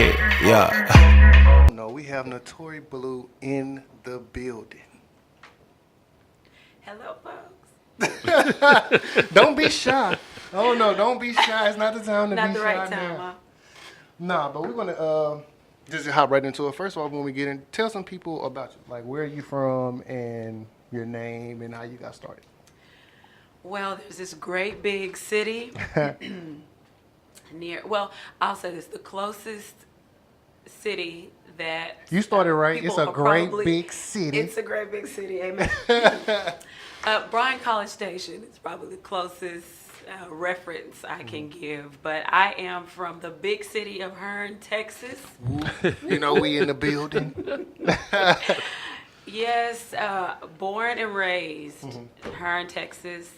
Okay, yeah. No, we have Natori Blue in the building. Hello, folks. Don't be shy. Oh no, don't be shy. It's not the time to Not be the shy right time, now. huh? Nah, but we're gonna just hop right into it. First of all, when we get in, tell some people about you. Like, where are you from and your name and how you got started. Well, there's this great big city I'll say this, the closest city that You started right. people It's a are great probably- big city. It's a great big city, amen. Bryan College Station is probably the closest reference I can give, but I am from the big city of Hearne, Texas. You know, we in the building. Yes, born and raised in Hearne, Texas.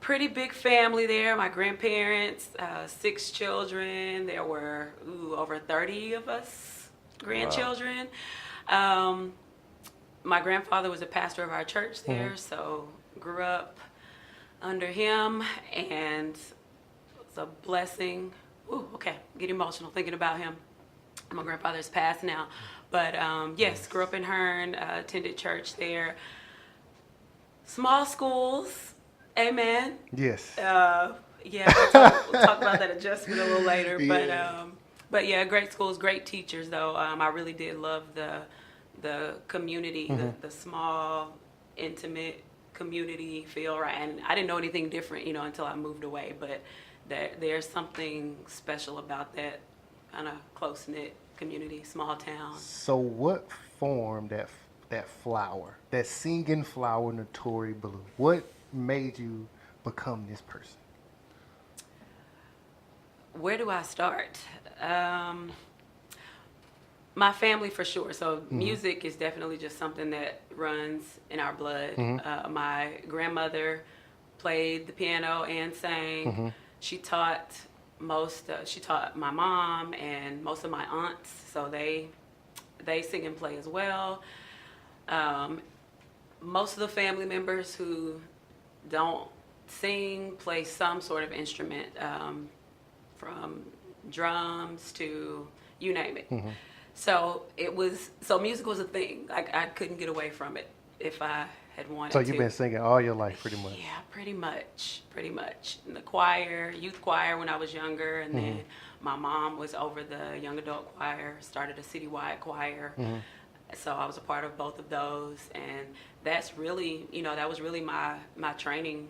Pretty big family there. My grandparents, 6 children. There were over 30 of us grandchildren. Wow. My grandfather was a pastor of our church there, so grew up under him, and it's a blessing. Ooh, okay, get emotional thinking about him. My grandfather's passed now, but yes, grew up in Hearne, attended church there. Small schools, amen. Yes. Yeah, we'll talk about that adjustment a little later. Yeah. But yeah, great schools, great teachers though. I really did love the community, the small, intimate community feel, right? And I didn't know anything different, until I moved away. But there's something special about that kind of close-knit community, small town. So what formed that flower, that singing flower, Natori Blue? What made you become this person? Where do I start? My family for sure. So music is definitely just something that runs in our blood. My grandmother played the piano and sang. She taught she taught my mom and most of my aunts, so they sing and play as well. Most of the family members who don't sing play some sort of instrument, from drums to you name it. So music was a thing. Like, I couldn't get away from it if I had wanted to. So you've been singing all your life, pretty much. Yeah, pretty much. In the choir, youth choir when I was younger, and then my mom was over the young adult choir, started a citywide choir. So I was a part of both of those, and that's really, that was really my training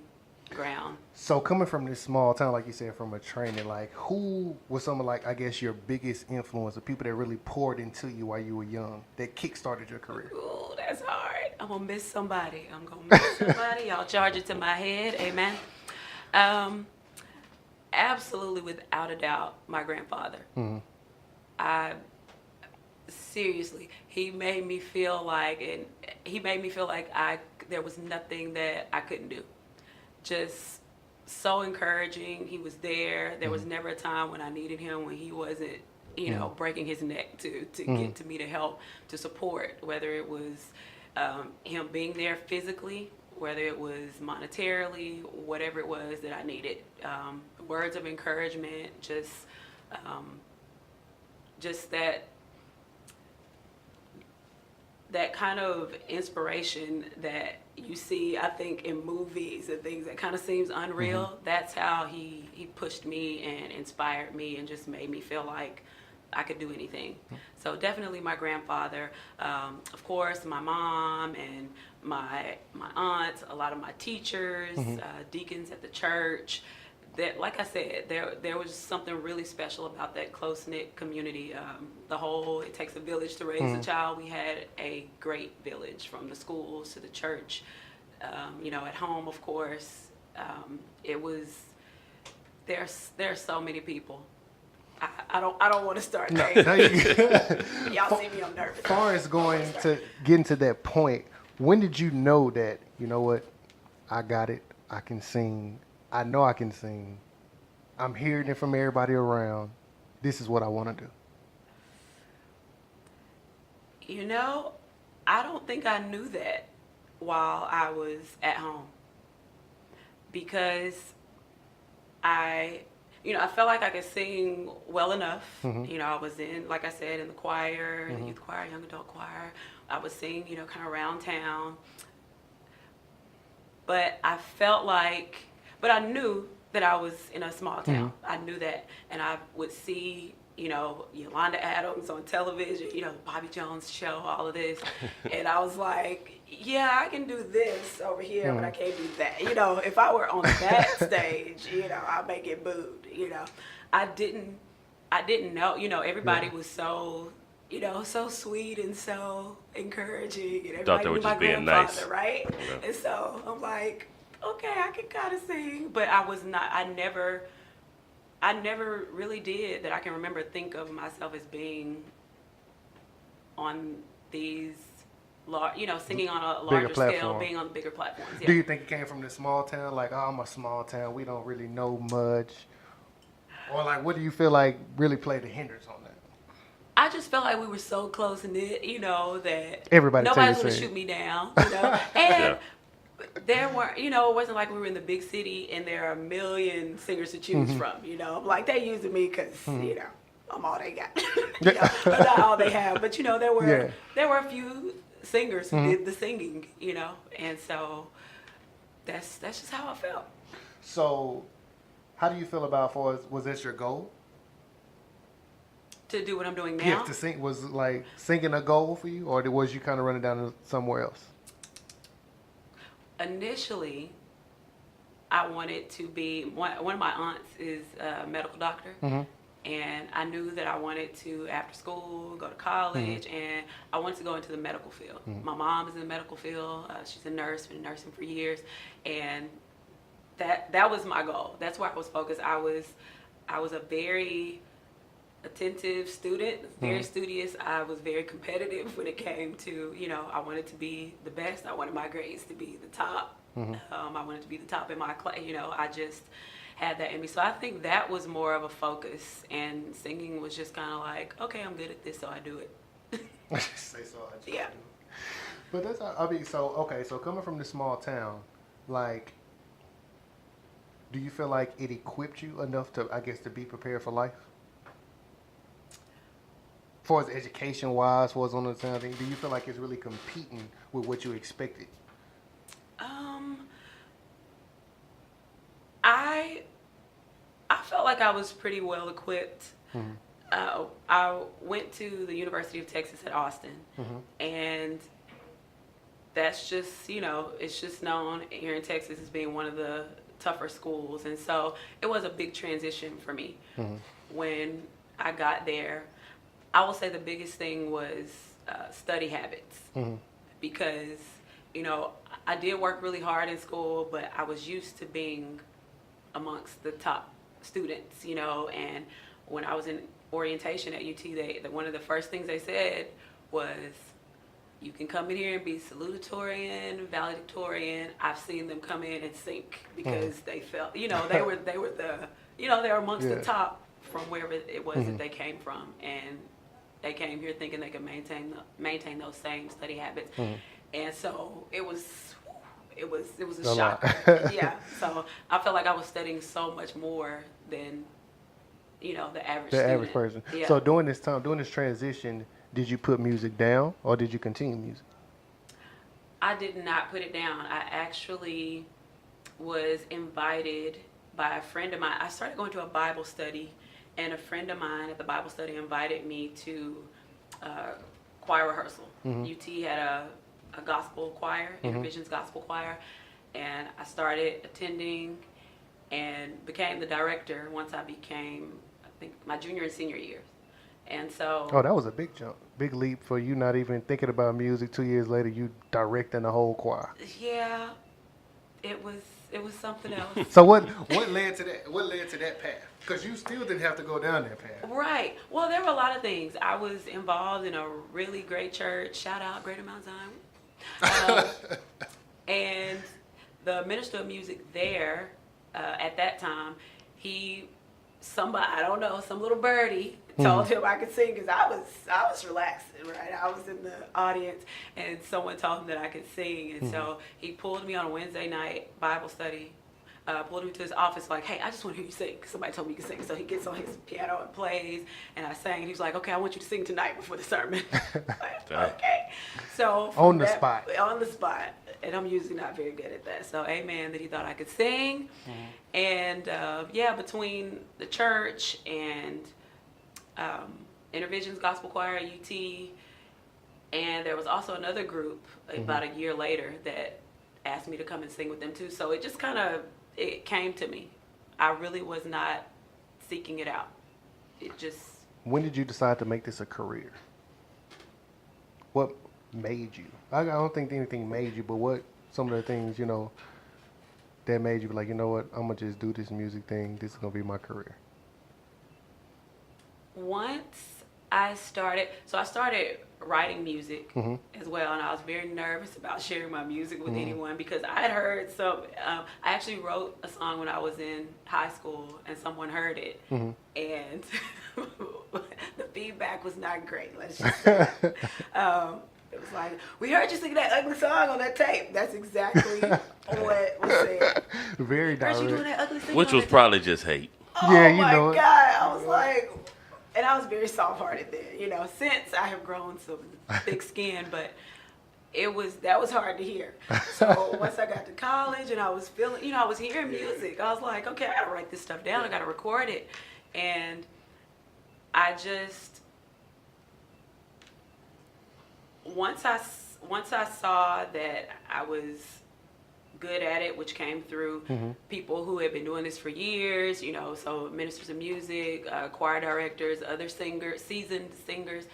ground. So coming from this small town, like you said, from a training, like, who was some of, like, I guess, your biggest influence, the people that really poured into you while you were young, that kick-started your career? Ooh, that's hard. I'm gonna miss somebody. Y'all charge it to my head, amen. Absolutely, without a doubt, my grandfather. Seriously, he made me feel like there was nothing that I couldn't do. Just so encouraging. He was there. There was never a time when I needed him when he wasn't, breaking his neck to get to me to help, to support, whether it was him being there physically, whether it was monetarily, whatever it was that I needed. Words of encouragement, just that kind of inspiration that you see, I think, in movies and things that kind of seems unreal. That's how he pushed me and inspired me and just made me feel like I could do anything. So definitely my grandfather, of course, my mom and my aunts, a lot of my teachers, deacons at the church. That, like I said, there was something really special about that close-knit community. It takes a village to raise a child. We had a great village, from the schools to the church, at home, of course. There's so many people. I don't want to start naming. Y'all see me, I'm nervous. As far as getting to that point, when did you know that, you know what, I got it, I can sing, I know I can sing, I'm hearing it from everybody around, this is what I want to do? I don't think I knew that while I was at home, because I felt like I could sing well enough. I was in, like I said, in the choir, in the youth choir, young adult choir. I would sing, kind of around town. But I knew that I was in a small town. I knew that. And I would see, Yolanda Adams on television, Bobby Jones show, all of this. And I was like, yeah, I can do this over here, but I can't do that. If I were on that stage, I may get booed, I didn't know, everybody was so, so sweet and so encouraging. And Thought everybody they were knew my just being grandfather, nice. right? Okay. And so I'm like, okay, I can kind of sing, but I never really did that I can remember think of myself as being on these singing on a larger scale, being on the bigger platforms. Yeah. Do you think it came from the small town? Like, oh, I'm a small town. We don't really know much. Or like, what do you feel like really played the hindrance on that? I just felt like we were so close knit, that Everybody nobody's going to shoot me down, And Yeah. there were, it wasn't like we were in the big city and there are a million singers to choose from, Like they using me because, I'm all they got. But not all they have. But, there were a few singers who did the singing, And so that's just how I felt. So how do you feel about was this your goal? To do what I'm doing now? Yeah, to sing. Was like singing a goal for you, or was you kind of running down to somewhere else? Initially, I wanted to be, one of my aunts is a medical doctor, and I knew that I wanted to, after school, go to college, and I wanted to go into the medical field. My mom is in the medical field. She's a nurse, been nursing for years, and that was my goal. That's where I was focused. I was a very attentive student, very studious. I was very competitive when it came to, I wanted to be the best. I wanted my grades to be the top. I wanted to be the top in my class. I just had that in me. So I think that was more of a focus, and singing was just kind of like, okay, I'm good at this, so I do it. Say so. Yeah. But that's, so coming from this small town, like, do you feel like it equipped you enough to, I guess, to be prepared for life? As far as education-wise, as far as on the town thing, do you feel like it's really competing with what you expected? I felt like I was pretty well equipped. I went to the University of Texas at Austin, and that's just, it's just known here in Texas as being one of the tougher schools. And so it was a big transition for me when I got there. I will say the biggest thing was study habits, because, I did work really hard in school, but I was used to being amongst the top students, and when I was in orientation at UT, one of the first things they said was, you can come in here and be salutatorian, valedictorian. I've seen them come in and sink because they felt, they were amongst the top from wherever it was that they came from, and they came here thinking they could maintain those same study habits, and so it was a shock. Yeah, so I felt like I was studying so much more than the average student. Average person. Yeah. So during this transition, did you put music down or did you continue music? I did not put it down. I actually was invited by a friend of mine. I started going to a Bible study, and a friend of mine at the Bible study invited me to choir rehearsal. UT had a gospel choir, Intervision's gospel choir, and I started attending and became the director once I became, I think, my junior and senior years. And so... Oh, that was a big jump. Big leap for you not even thinking about music. 2 years later, you directing the whole choir. Yeah, it was something else. So what led to that? What led to that path? Because you still didn't have to go down that path. Right. Well, there were a lot of things. I was involved in a really great church. Shout out Greater Mount Zion. And the minister of music there at that time, some little birdie told him I could sing because I was relaxing, right? I was in the audience, and someone told him that I could sing, and so he pulled me on a Wednesday night Bible study. pulled him to his office like, hey, I just want to hear you sing. Somebody told me you could sing. So he gets on his piano and plays, and I sang. And he was like, okay, I want you to sing tonight before the sermon. Like, okay. So on the spot. On the spot. And I'm usually not very good at that. So amen that he thought I could sing. And between the church and Intervisions Gospel Choir at UT, and there was also another group about a year later that asked me to come and sing with them too. So it just it came to me. I really was not seeking it out. It just... When did you decide to make this a career? What made you? I don't think anything made you, but what some of the things, that made you be like, you know what, I'm going to just do this music thing. This is going to be my career. Once I started writing music as well, and I was very nervous about sharing my music with anyone because I had heard I actually wrote a song when I was in high school and someone heard it, and the feedback was not great, let's just say. It was like, we heard you sing that ugly song on that tape. That's exactly what was said. Very direct. Heard you doing that ugly singing Which on was that probably just hate. Oh Yeah, my know it. God. I was like, and I was very soft-hearted then, since I have grown some thick skin, but that was hard to hear. So once I got to college and I was feeling, I was hearing music, I was like, okay, I gotta write this stuff down, I gotta record it. And I just, once I saw that I was good at it, which came through people who had been doing this for years, so ministers of music, choir directors, other singers, seasoned singers.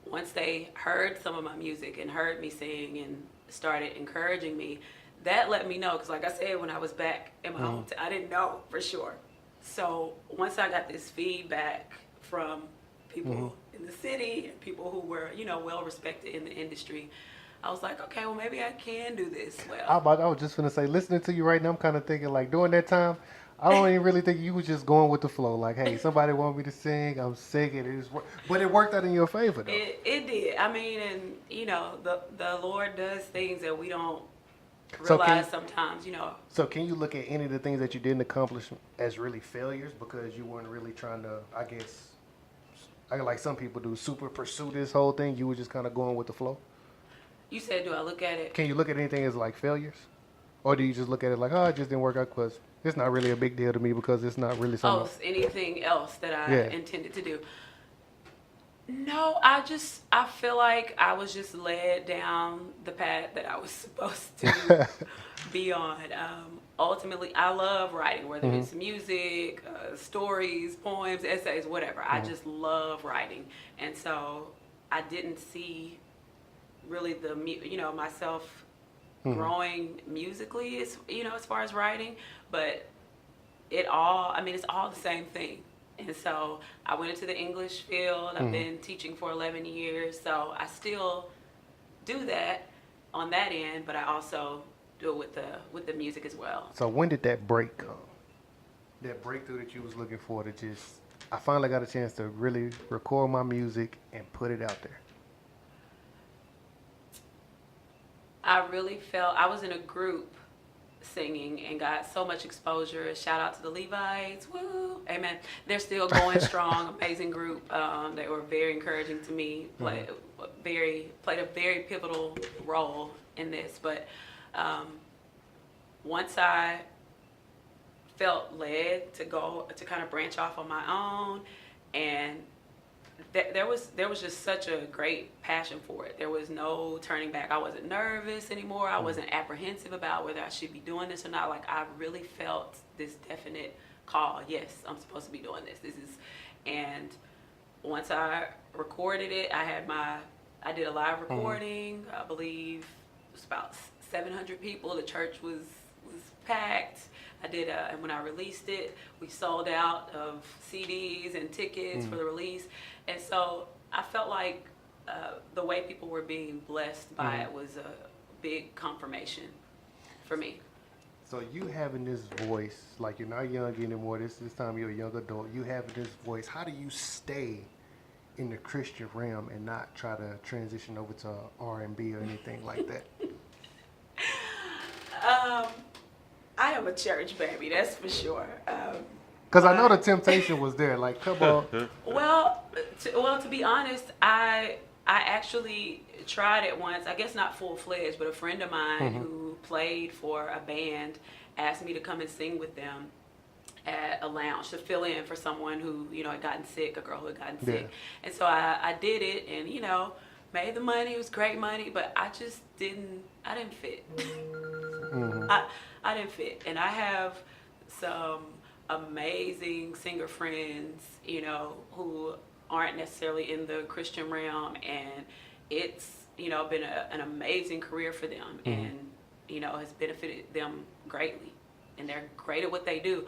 Once they heard some of my music and heard me sing and started encouraging me, that let me know, because like I said, when I was back in my hometown, I didn't know for sure. So once I got this feedback from people in the city and people who were, well respected in the industry, I was like, okay, well, maybe I can do this well. I was just going to say, listening to you right now, I'm kind of thinking, like, during that time, I don't even really think you was just going with the flow. Like, hey, somebody want me to sing, I'm singing. But it worked out in your favor, though. It did. I mean, and, the Lord does things that we don't realize sometimes, So can you look at any of the things that you didn't accomplish as really failures because you weren't really trying to, I guess, like some people do, super pursue this whole thing? You were just kind of going with the flow? You said, do I look at it? Can you look at anything as like failures? Or do you just look at it like, oh, it just didn't work out because it's not really a big deal to me because it's not really something. Oh, anything else that I intended to do? No, I feel like I was just led down the path that I was supposed to be on. Ultimately, I love writing, whether it's music, stories, poems, essays, whatever. I just love writing. And so I didn't see really myself growing musically, as far as writing, but it's all the same thing. And so I went into the English field. I've been teaching for 11 years, so I still do that on that end, but I also do it with the music as well. So when did that break come? That breakthrough that you was looking for I finally got a chance to really record my music and put it out there. I really felt I was in a group singing and got so much exposure. Shout out to the Levites. Woo! Amen. They're still going strong. Amazing group. They were very encouraging to me. Played a very pivotal role in this. But once I felt led to kind of branch off on my own, and there was just such a great passion for it. There was no turning back. I wasn't nervous anymore. I wasn't apprehensive about whether I should be doing this or not. Like, I really felt this definite call. Yes, I'm supposed to be doing this. And once I recorded it, I did a live recording. I believe it was about 700 people. The church was packed. And when I released it, we sold out of CDs and tickets for the release. And so I felt like the way people were being blessed by it was a big confirmation for me. So you having this voice, like you're not young anymore, this time you're a young adult, you having this voice, how do you stay in the Christian realm and not try to transition over to R&B or anything like that? I am a church baby, that's for sure. Because I know the temptation was there. Like, come on. To be honest, I actually tried it once. I guess not full fledged, but a friend of mine who played for a band asked me to come and sing with them at a lounge to fill in for someone who, had gotten sick, a girl who had gotten sick. And so I did it and, made the money. It was great money, but I just didn't fit. I didn't fit. And I have some amazing singer friends, who aren't necessarily in the Christian realm, and it's, been an amazing career for them and, has benefited them greatly. And they're great at what they do.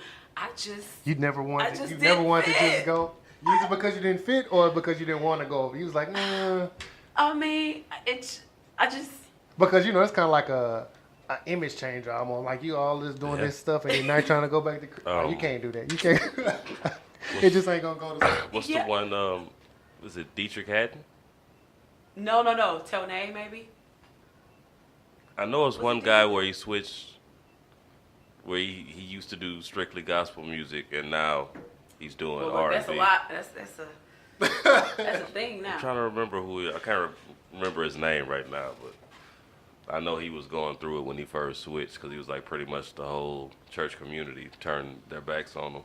You never wanted to just go? Either because you didn't fit or because you didn't want to go? You was like, nah. I mean, Because, it's kind of like an image changer almost. Like, you all just doing this stuff and you're not trying to go back to... you can't do that. You can't... it just ain't going to go to... What's the one, was it Dietrich Haddon? No. Tonay, maybe? I know it's one guy where he switched... Where he used to do strictly gospel music, and now he's doing R&B. That's a lot. That's a thing now. I'm trying to remember I can't remember his name right now, but I know he was going through it when he first switched, because he was like pretty much the whole church community turned their backs on him.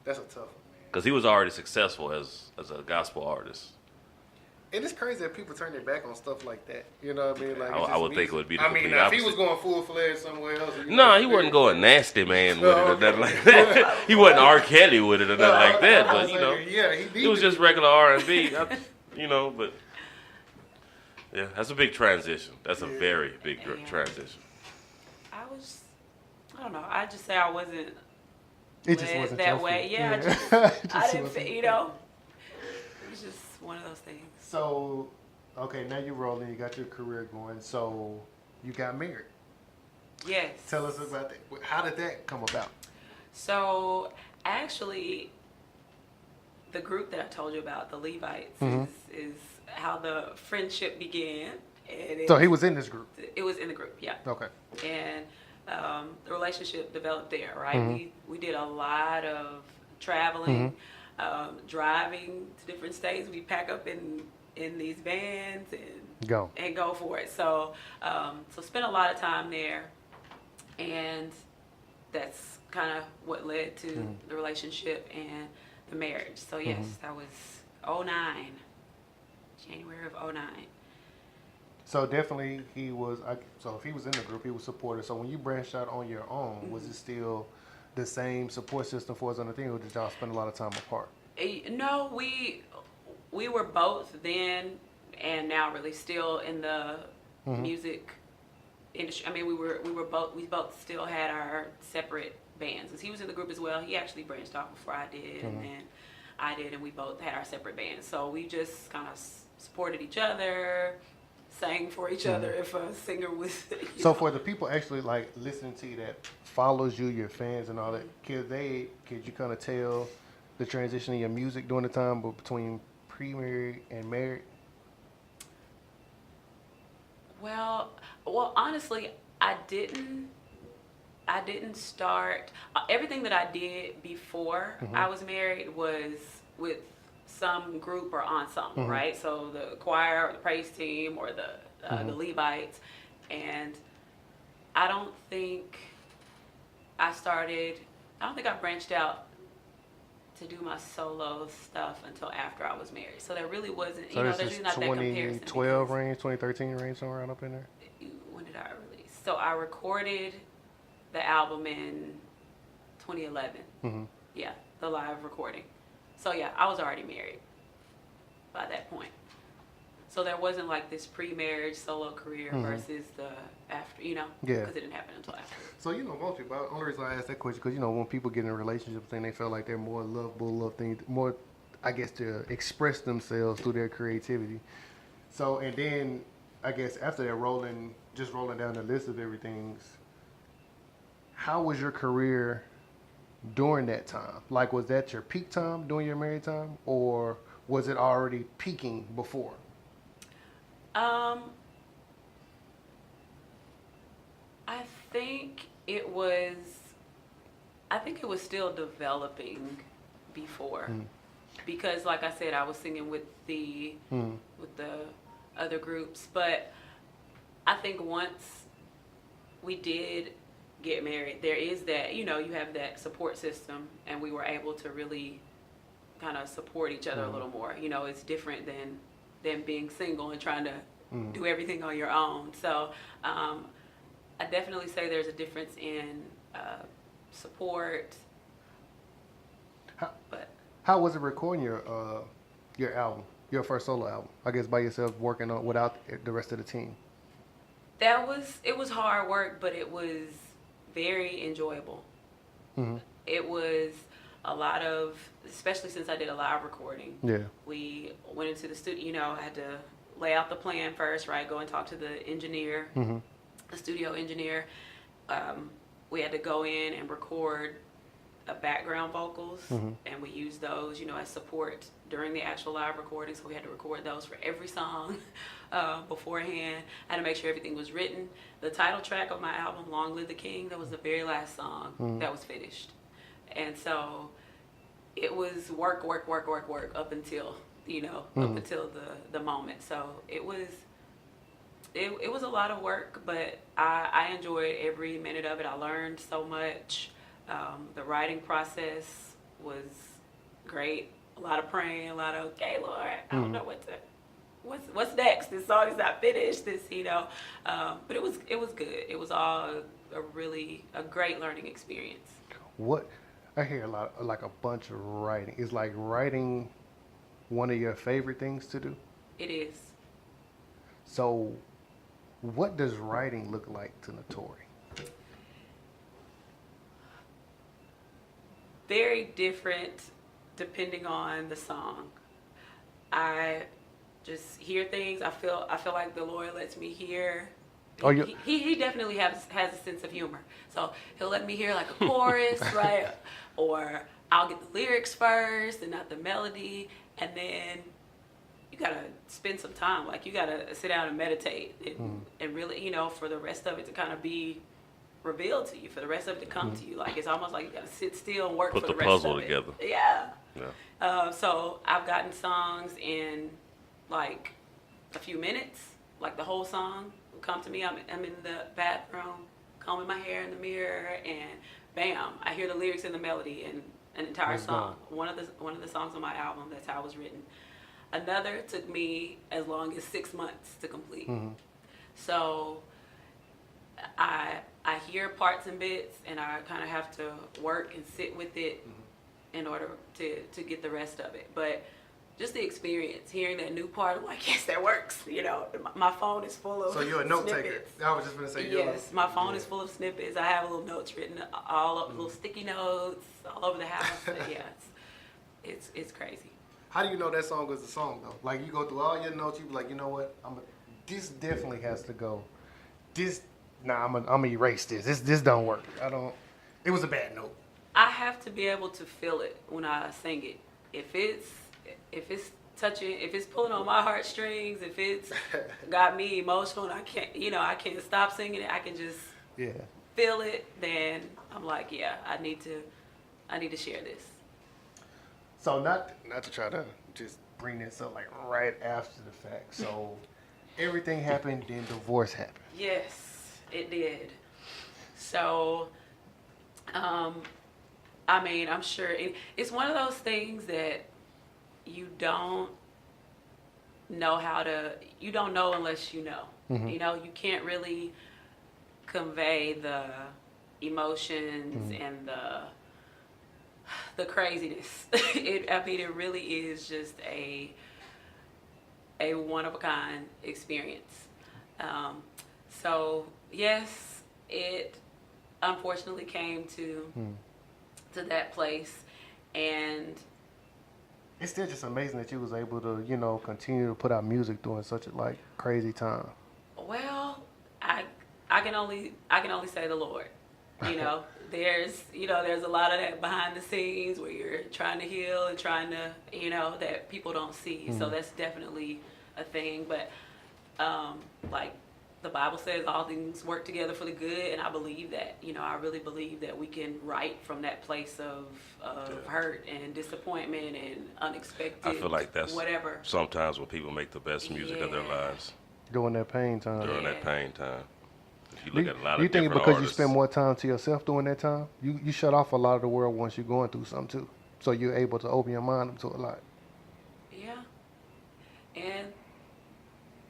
That's a tough one, man. Because he was already successful as a gospel artist. And it's crazy that people turn their back on stuff like that. You know what I mean? Like, I would think it would be the complete if opposite. he was going full-fledged somewhere else... No, he wasn't going nasty man with it or nothing like that. He wasn't R. Kelly with it or nothing like that. But, it was just regular R&B. But... Yeah, that's a big transition. That's a very big transition. I don't know. I just say I wasn't it just wasn't that way. Yeah. I didn't fit, It was just one of those things. So, okay, now you're rolling. You got your career going. So, you got married. Yes. Tell us about that. How did that come about? So, actually, the group that I told you about, the Levites, is how the friendship began. And so he was in this group? It was in the group, yeah. Okay. And the relationship developed there, right? We did a lot of traveling, driving to different states. We pack up in these vans and go for it. So spent a lot of time there, and that's kind of what led to the relationship and the marriage. So yes, that was 2009, January of 2009. So definitely he was. So if he was in the group, he was supportive. So when you branched out on your own, was it still the same support system for us on the thing, or did y'all spend a lot of time apart? No, we were both then and now really still in the music industry. I mean, we both still had our separate bands. Because he was in the group as well. He actually branched off before I did, and then I did, and we both had our separate bands. So we just kind of supported each other, sang for each other if a singer was. So for the people actually like listening to you that follows you, your fans and all that, could you kind of tell the transition in your music during the time between pre-married and married? Well, honestly, I didn't start. Everything that I did before I was married was with some group or ensemble, right? So the choir or the praise team or the Levites. And I don't think I branched out to do my solo stuff until after I was married. So there really wasn't, so there's really not that comparison. 2012 range, 2013 range, somewhere around up in there? When did I release? So I recorded the album in 2011. Yeah, the live recording. So yeah, I was already married by that point. So there wasn't like this pre-marriage solo career versus the after, because it didn't happen until after. So, most people, the only reason I ask that question, because, when people get in a relationship thing, they feel like they're more lovable, love things, more, I guess, to express themselves through their creativity. So, and then, I guess, after that, rolling down the list of everything, how was your career during that time? Like, was that your peak time during your married time, or was it already peaking before? I think It was, I think it was still developing before. Because like I said, I was singing with the other groups. But I think once we did get married, there is that, you have that support system, and we were able to really kind of support each other a little more. It's different than being single and trying to do everything on your own. So I definitely say there's a difference in support. How was it recording your album, your first solo album? I guess by yourself, working on without the rest of the team. It was hard work, but it was very enjoyable. It was a lot of, especially since I did a live recording. Yeah. We went into the studio. I had to lay out the plan first, right? Go and talk to the engineer, the studio engineer. We had to go in and record background vocals, and we used those, as support during the actual live recording. So we had to record those for every song beforehand. I had to make sure everything was written. The title track of my album, Long Live the King, that was the very last song that was finished. And so it was work up until, up until the moment. So it was a lot of work, but I enjoyed every minute of it. I learned so much. The writing process was great. A lot of praying, a lot of, okay, Lord, I don't know what's next. This song is not finished. But it was good. It was all a great learning experience. What I hear a lot, like a bunch of writing. Is like writing one of your favorite things to do? It is. So, what does writing look like to Natori? Very different depending on the song. I just hear things. I feel like the Lord lets me hear. He definitely has a sense of humor. So he'll let me hear like a chorus, right? Or I'll get the lyrics first and not the melody. And then you gotta spend some time. Like you gotta sit down and meditate and really, for the rest of it to kind of be revealed to you, for the rest of it to come to you. Like it's almost like you gotta sit still and work for the rest of it. Put the puzzle together. Yeah. So I've gotten songs in like a few minutes, like the whole song will come to me. I'm in the bathroom, combing my hair in the mirror, and bam, I hear the lyrics and the melody and an entire song. One of the songs on my album, that's how it was written. Another took me as long as 6 months to complete. So I hear parts and bits, and I kind of have to work and sit with it in order to get the rest of it. But just the experience, hearing that new part, I'm like, yes, that works. My phone is full of So you're a note taker. I was just going to say yes, my phone is full of snippets. I have little notes written all up, little sticky notes all over the house. Yeah, it's crazy. How do you know that song was the song though? Like you go through all your notes, you be like, you know what? This definitely has to go. I'm gonna erase this. This don't work. It was a bad note. I have to be able to feel it when I sing it. If it's touching, if it's pulling on my heartstrings, if it's got me emotional and I can't stop singing it, I can just feel it, then I'm like, yeah, I need to share this. So not to try to just bring this up like right after the fact. So everything happened, then divorce happened. Yes, it did. So, I'm sure it's one of those things that you don't know you don't know unless you know. You can't really convey the emotions and the craziness. It really is just a one-of-a-kind experience. So yes, it unfortunately came to that place, and it's still just amazing that you was able to continue to put out music during such a crazy time. Well, I can only say the Lord. There's a lot of that behind the scenes where you're trying to heal and trying to that people don't see. So that's definitely a thing. But like the Bible says all things work together for the good, and I believe that. I really believe that we can write from that place of hurt and disappointment and unexpected. I feel like that's whatever. Sometimes when people make the best music of their lives. During that pain time. During that pain time. If you look at a lot you of think different because artists, you spend more time to yourself during that time, you shut off a lot of the world once you're going through something too. So you're able to open your mind up to a lot. Yeah. And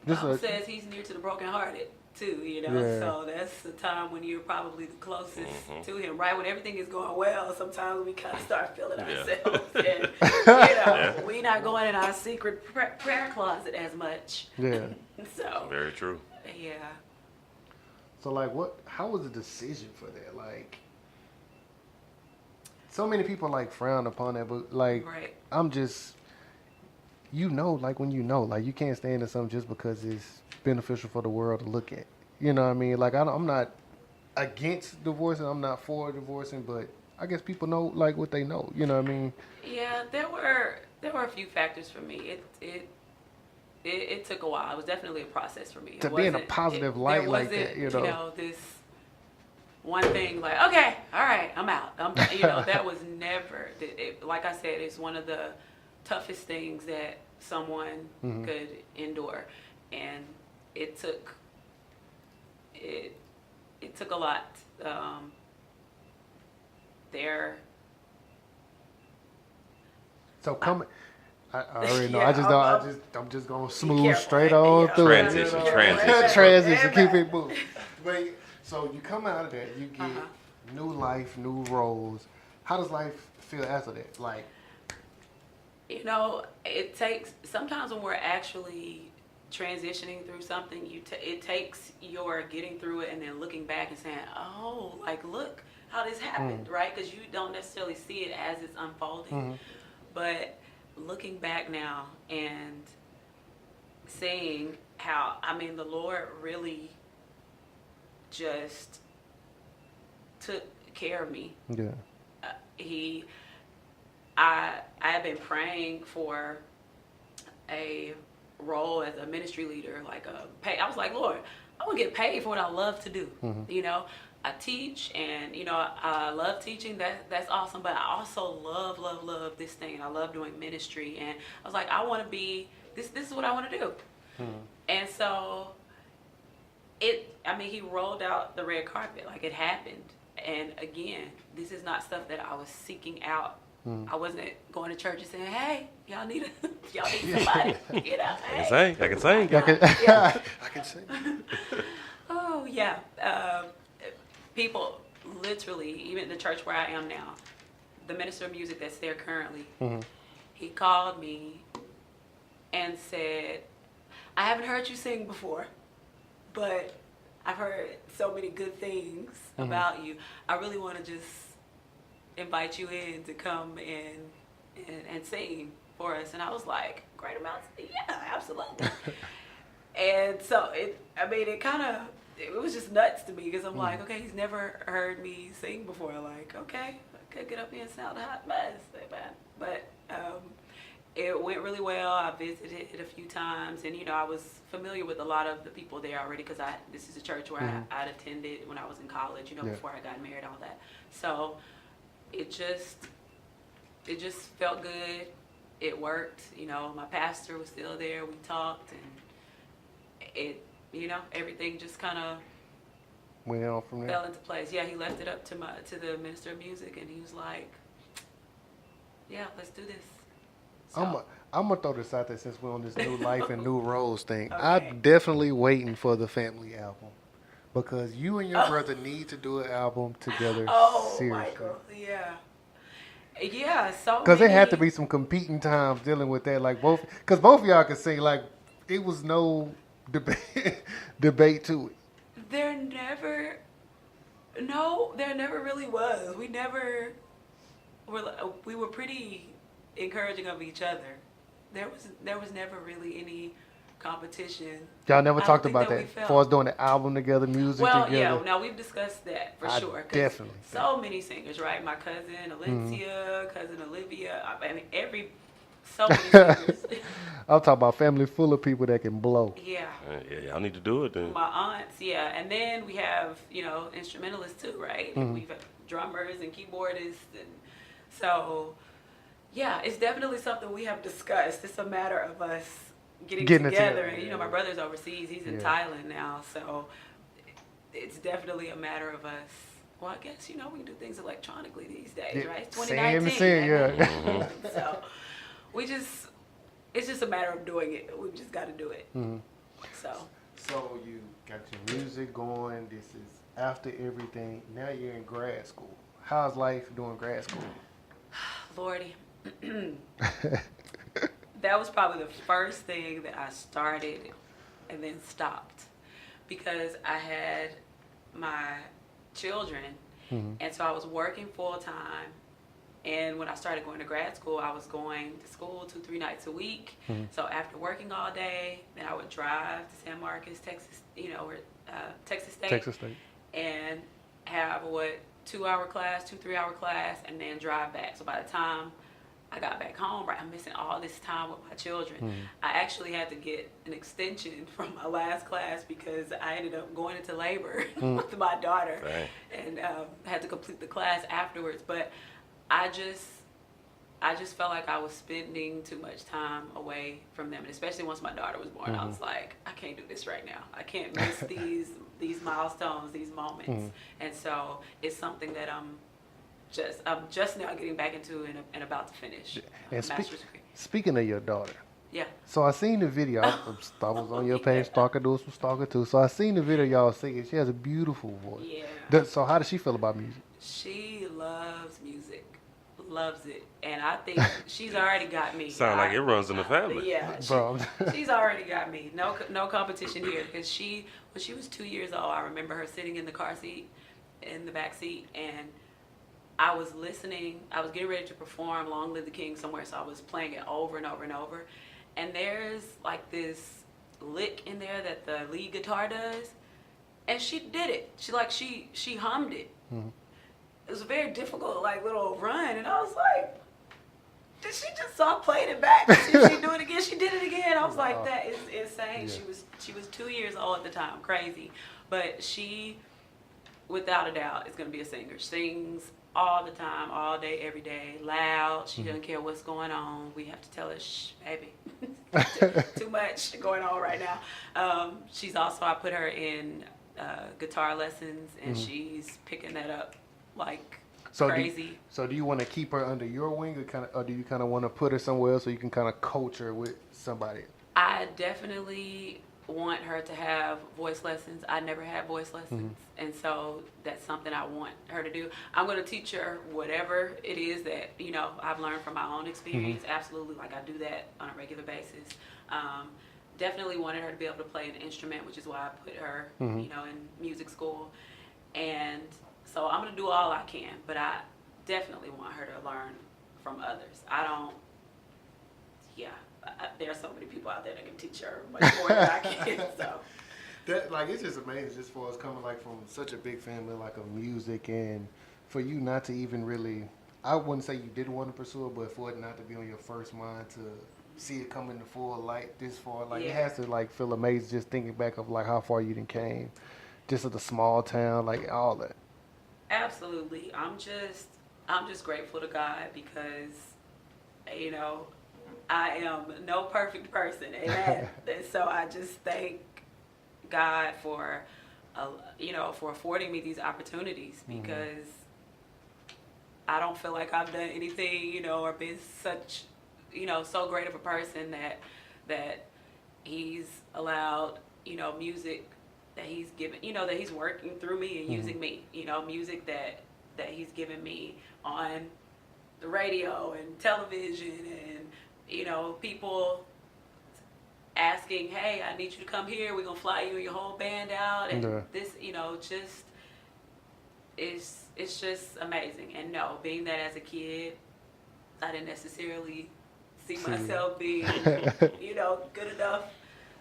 Just Bible says he's near to the brokenhearted too, Yeah. So that's the time when you're probably the closest to him, right? When everything is going well, sometimes we kind of start feeling ourselves. And, we're not going in our secret prayer closet as much. Yeah. So. Very true. Yeah. So like how was the decision for that? Like so many people like frown upon that, but like right. I'm just like when like you can't stand in something just because it's beneficial for the world to look at. You know what I mean? Like I'm not against divorcing, I'm not for divorcing, but I guess people know like what they know. You know what I mean? Yeah, there were a few factors for me. It took a while. It was definitely a process for me. To be in a positive light like that, you know, this one thing like, okay, all right, I'm out. That was never. Like I said, it's one of the toughest things that someone could endure, and it took a lot. So coming. I already know. Yeah, I'm just gonna smooth straight on through transition. Transition. Keep it moving. But so you come out of that, you get new life, new roles. How does life feel after that? Like, it takes sometimes when we're actually transitioning through something, it takes your getting through it and then looking back and saying, oh, like look how this happened, right? Because you don't necessarily see it as it's unfolding, but looking back now and seeing how, the Lord really just took care of me. Yeah. I have been praying for a role as a ministry leader, like I was like, Lord, I want to get paid for what I love to do. I teach, and I love teaching. That's awesome. But I also love this thing. I love doing ministry, and I was like, I want to be this. This is what I want to do. And so he rolled out the red carpet, like it happened. And again, this is not stuff that I was seeking out. I wasn't going to church and saying, "Hey, y'all need somebody." Hey. I can sing. I can sing. Oh yeah. People literally, even the church where I am now, the minister of music that's there currently, he called me and said, I haven't heard you sing before, but I've heard so many good things about you. I really want to just invite you in to come and sing for us. And I was like, great amounts? Yeah, absolutely. And so it was just nuts to me because I'm like, okay, he's never heard me sing before. Like, okay, I could get up here and sound a hot mess. But it went really well. I visited a few times, and I was familiar with a lot of the people there already because this is a church where I'd attended when I was in college, before I got married, all that. So it just felt good. It worked. My pastor was still there. We talked, and everything just kind of went on from there. Fell into place. Yeah, he left it up to the minister of music, and he was like, "Yeah, let's do this." So, I'm gonna throw this out there since we're on this new life and new roles thing. Okay. I'm definitely waiting for the family album because you and your brother need to do an album together. Oh, seriously. Michael, yeah. So because there had to be some competing times dealing with that, like because both of y'all could sing. Like it was no debate to it. There never really was. We were pretty encouraging of each other. There was never really any competition. Y'all never talked about that as far as doing the album togety, music together? Well, yeah, now we've discussed that for sure. Definitely. So many singers, right? My cousin Alicia, cousin Olivia, every So many singers. I'm talking about family full of people that can blow. Yeah. Yeah, y'all need to do it then. My aunts, yeah. And then we have, instrumentalists too, right? We've got drummers and keyboardists. And so, yeah, it's definitely something we have discussed. It's a matter of us getting together. And, my brother's overseas. He's in Thailand now. So it's definitely a matter of us. Well, I guess, we can do things electronically these days, right? It's 2019. Yeah. So it's just a matter of doing it. We've just got to do it. So you got your music going. This is after everything. Now you're in grad school. How's life doing grad school? Lordy. That was probably the first thing that I started and then stopped because I had my children, and so I was working full time. And when I started going to grad school, I was going to school 2-3 nights a week. So after working all day, then I would drive to San Marcos, Texas, Texas State, and have 2-3 hour class, and then drive back. So by the time I got back home, right, I'm missing all this time with my children. I actually had to get an extension from my last class because I ended up going into labor with my daughter, and had to complete the class afterwards. But I just felt like I was spending too much time away from them, and especially once my daughter was born, I was like, I can't do this right now. I can't miss these milestones, these moments, and so it's something that I'm just now getting back into and about to finish a master's degree. Speaking of your daughter, yeah. So I seen the video. I was on your page doing some stalking too. So I seen the video y'all singing. She has a beautiful voice. Yeah. So how does she feel about music? She loves music. Loves it, and I think she's already got me. Sound like it runs in the family. Yeah, she's already got me. No competition here. Because when she was 2 years old, I remember her sitting in the car seat, in the back seat, and I was listening. I was getting ready to perform "Long Live the King" somewhere, so I was playing it over and over and over. And there's like this lick in there that the lead guitar does, and she did it. She hummed it. It was a very difficult, little run, and I was like, did she just so I played it back? Did she do it again? She did it again. I was like, that is insane. Yeah. She was 2 years old at the time, crazy. But she, without a doubt, is going to be a singer. Sings all the time, all day, every day, loud. She doesn't care what's going on. We have to tell her, shh, baby, too much going on right now. She's also, I put her in guitar lessons, and she's picking that up crazy. Do you want to keep her under your wing, or do you kind of want to put her somewhere else so you can kind of coach her with somebody? I definitely want her to have voice lessons. I never had voice lessons, and so that's something I want her to do. I'm going to teach her whatever it is that I've learned from my own experience. Absolutely, I do that on a regular basis. Definitely wanted her to be able to play an instrument, which is why I put her, in music school, and so I'm going to do all I can, but I definitely want her to learn from others. There are so many people out there that can teach her much more than I can. So it's just amazing, just for us coming from such a big family of music, and for you not to even really, I wouldn't say you didn't want to pursue it, but for it not to be on your first mind to see it come into full light this far, it has to feel amazing just thinking back of how far you done came, just at the small town, all that. Absolutely. I'm just grateful to God because, I am no perfect person. Amen. And so I just thank God for, for affording me these opportunities because I don't feel like I've done anything, or been such, so great of a person that He's allowed, music that He's given, that He's working through me and using me, music that He's given me on the radio and television and, people asking, hey, I need you to come here. We're going to fly you and your whole band out. And this, just, it's just amazing. And no, being that as a kid, I didn't necessarily see myself being, good enough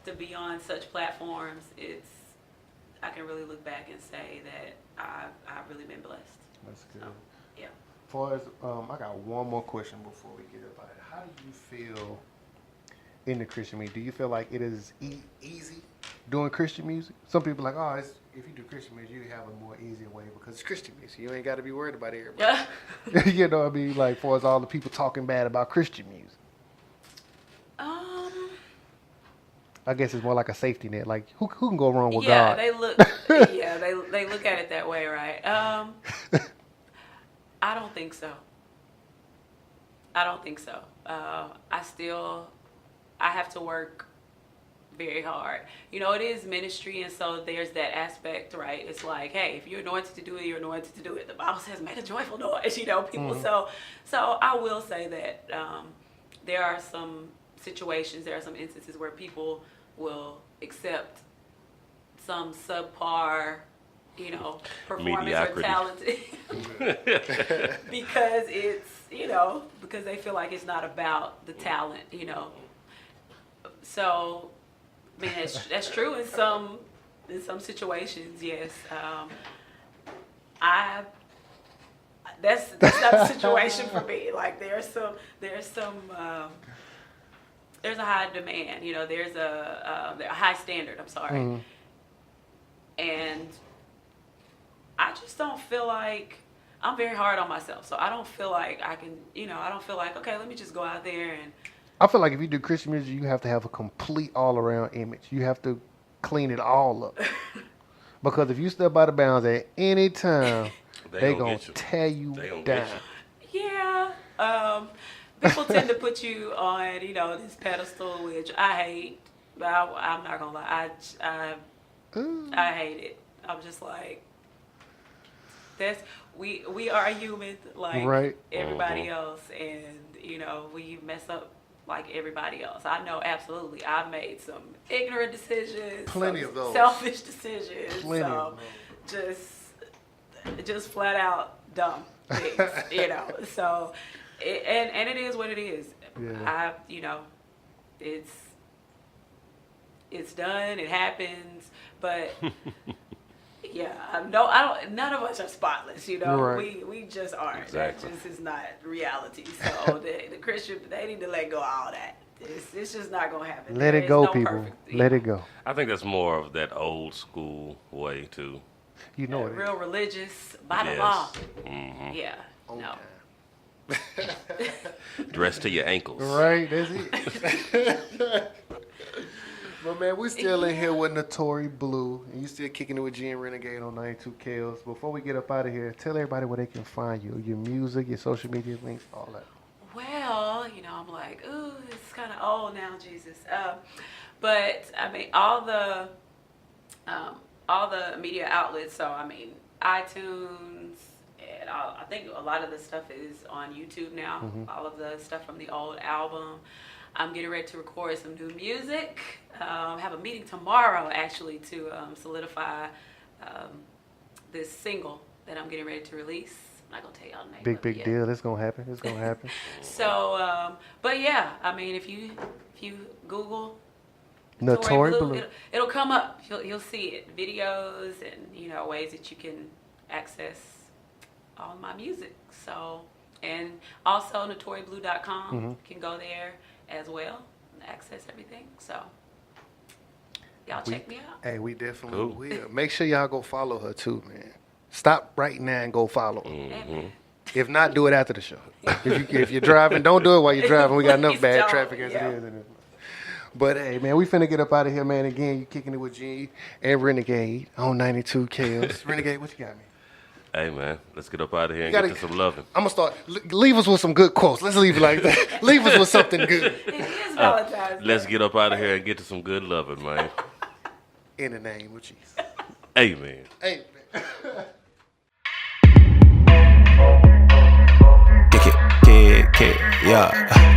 to be on such platforms. I can really look back and say that I've really been blessed. That's good. So, yeah. far as I got one more question before we get up out of it. How do you feel in the Christian music? Do you feel like it is easy doing Christian music? Some people are like, oh, if you do Christian music, you have a more easier way because it's Christian music. You ain't got to be worried about everybody. You know what I mean? Like, for as all the people talking bad about Christian music. I guess it's more like a safety net. Like, who can go wrong with God? They look. They look at it that way, right? I don't think so. I have to work very hard. You know, it is ministry, and so there's that aspect, right? It's like, hey, if you're anointed to do it, you're anointed to do it. The Bible says, make a joyful noise. You know, people. So I will say that there are some situations, there are some instances where people will accept some subpar, you know, performance or talent because it's, you know, because they feel like it's not about the talent, you know. So, I mean, that's true in some situations, yes. That's not the situation for me. Like there's a high demand, you know, there's a high standard, I'm sorry. Mm-hmm. And I just don't feel like, I'm very hard on myself, so I don't feel like I can, you know, I don't feel like, okay, let me just go out there and. I feel like if you do Christian music, you have to have a complete all-around image. You have to clean it all up. Because if you step out of bounds at any time, they're going to tear you down. Yeah. People tend to put you on, you know, this pedestal, which I hate. But I'm not gonna lie, I hate it. I'm just like, we are human, like everybody else, and you know we mess up like everybody else. I know absolutely. I've made some ignorant decisions, plenty of those, selfish decisions, plenty of those. Just flat out dumb things, you know. So. And it is what it is. Yeah. You know, it's done. It happens. But yeah, none of us are spotless. You know, right. we just aren't. Exactly. That just is not reality. So the Christian, they need to let go of all that. It's just not gonna happen. Let it go, people. Let it go. I think that's more of that old school way too. You know, real religious by the law. Mm-hmm. Yeah. No. Dressed to your ankles. Right, that's it. But man, we're still in here with Natori Blue, and you still kicking it with G and Renegade on 92 KLs. Before we get up out of here, tell everybody where they can find you, your music, your social media links, all that. Well, you know, I'm like, ooh, it's kind of old now, Jesus. But I mean, all the media outlets. So I mean, iTunes. And I think a lot of the stuff is on YouTube now. Mm-hmm. All of the stuff from the old album. I'm getting ready to record some new music. I have a meeting tomorrow, actually, to solidify this single that I'm getting ready to release. I'm not going to tell y'all the name. Big deal. It's going to happen. It's going to happen. So, but yeah, I mean, if you Google Natori Blue, it'll come up. You'll see it. Videos and, you know, ways that you can access all my music. So, and also NatoriBlue.com. Mm-hmm. Can go there as well and access everything. So y'all check me out. Hey, we definitely will. Make sure y'all go follow her too, man. Stop right now and go follow her. Mm-hmm. If not, do it after the show. If you're driving, don't do it while you're driving. We got enough bad traffic as it is. But hey, man, we finna get up out of here, man. Again, you kicking it with G and Renegade on 92 KLs. Renegade, what you got, man? Hey, man, let's get up out of here and get to some loving. I'm going to start. Leave us with some good quotes. Let's leave it like that. Leave us with something good. It is Valentine's Day. Let's get up out of here and get to some good loving, man. In the name of Jesus. Amen. Amen. Kick it, yeah.